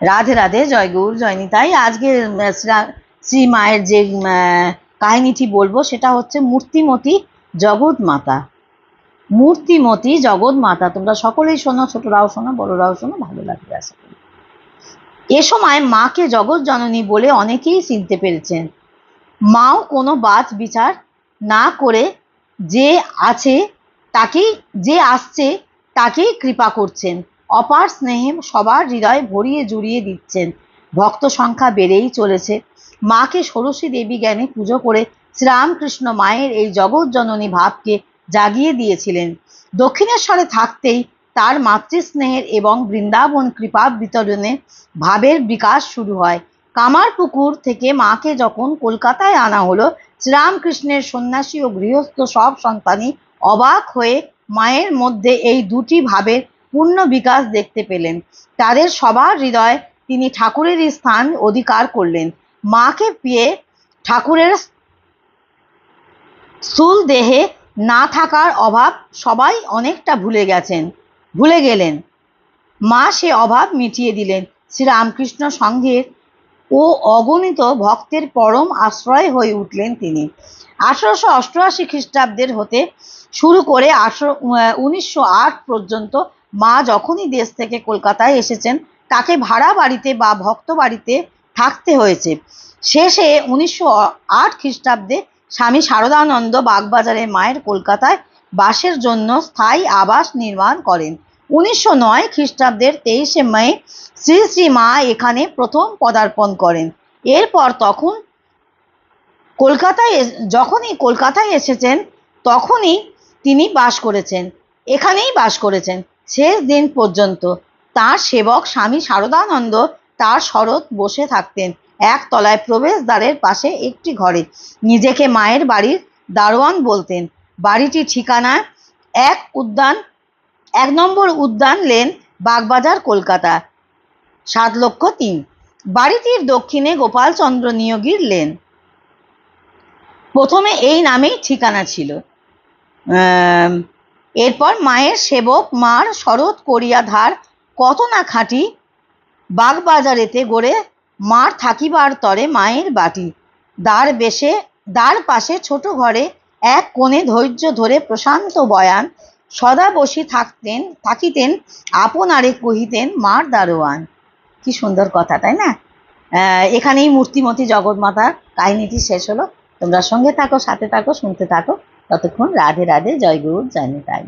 রাধে রাধে, জয় গৌর জয় নিতাই। আজকে শ্রী মায়ের যে কাহিনীটি বলবো সেটা হচ্ছে মূর্তিমতী জগৎ মাতা। মূর্তিমতী জগৎ মাতা, তোমরা সকলেই শোনো, ছোটরাও শোনো, বড়রাও শোনো, ভালো লাগবে আশা করি। এ সময় মাকে জগৎ জননী বলে অনেকেই চিনতে পেরেছেন। মাও কোনো বাদ বিচার না করে যে আছে তাকেই, যে আসছে তাকেই কৃপা করছেন। অপার স্নেহে সবার হৃদয় ভরিয়ে জুড়িয়ে দিচ্ছেন। ভক্ত সংখ্যা বেড়েই চলেছে। মাকে ষোড়শী দেবী জ্ঞানে পুজো করে শ্রীরামকৃষ্ণ মায়ের এই জগৎ জননী ভাবকে জাগিয়ে দিয়েছিলেন। দক্ষিণেশ্বরে থাকতেই তার মাতৃস্নেহের এবং বৃন্দাবন কৃপা বিতরণে ভাবের বিকাশ শুরু হয়। কামারপুকুর থেকে মাকে যখন কলকাতায় আনা হলো, শ্রীরামকৃষ্ণের সন্ন্যাসী ও গৃহস্থ সব সন্তানই অবাক হয়ে মায়ের মধ্যে এই দুটি ভাবের পূর্ণ বিকাশ দেখতে পেলেন। তাদের সবার হৃদয়ে তিনি ঠাকুরেরই স্থান অধিকার করলেন। মাকে পেয়ে ঠাকুরের স্থূল দেহে না থাকার অভাব সবাই অনেকটা ভুলে গেলেন। মা সে অভাব মিটিয়ে দিলেন। শ্রীরামকৃষ্ণ সংঘের ও অগণিত ভক্তের পরম আশ্রয় হয়ে উঠলেন তিনি। 1888 খ্রিস্টাব্দের হতে শুরু করে 1908 পর্যন্ত মা যখনই দেশ থেকে কলকাতায় এসেছেন তাকে ভাড়া বাড়িতে বা ভক্ত বাড়িতে থাকতে হয়েছে। শেষে 1908 খ্রিস্টাব্দে স্বামী শারদানন্দ বাগবাজারে মায়ের কলকাতায় বাসের জন্য স্থায়ী আবাস নির্মাণ করেন। 1909 খ্রিস্টাব্দের 23শে মে শ্রী শ্রী মা এখানে প্রথম পদার্পণ করেন। এরপর যখনই কলকাতায় এসেছেন তখনই তিনি এখানেই বাস করেছেন শেষ দিন পর্যন্ত। তার সেবক স্বামী শারদানন্দ তার শরৎ বসে থাকতেন একতলায় প্রবেশদ্বারের পাশে একটি ঘরে। নিজেকে মায়ের বাড়ির দারোয়ান বলতেন। বাড়িটি ঠিকানা 1 নম্বর উদ্যান লেন, বাগবাজার, কলকাতা 7,03,000। বাড়িটির দক্ষিণে গোপালচন্দ্র নিয়োগীর লেন। প্রথমে এই নামেই ঠিকানা ছিল। এরপর মায়ের সেবক মার শরৎ করিয়া ধার কত না খাঁটি, বাগবাজারেতে গড়ে মার থাকিবার তরে মায়ের বাটি। দ্বার পাশে ছোট ঘরে এক কোণে ধৈর্য ধরে প্রশান্ত বয়ান সদা বসি থাকিতেন আপনারে কহিতেন মার দারোয়ান। কি সুন্দর কথা, তাই না? এখানেই মূর্তিমতী জগৎমাতার কাহিনীটি শেষ হলো। তোমরা সঙ্গে থাকো, সাথে থাকো, শুনতে থাকো। ততক্ষণ রাধে রাধে, জয় গুরু, জয় নিতাই।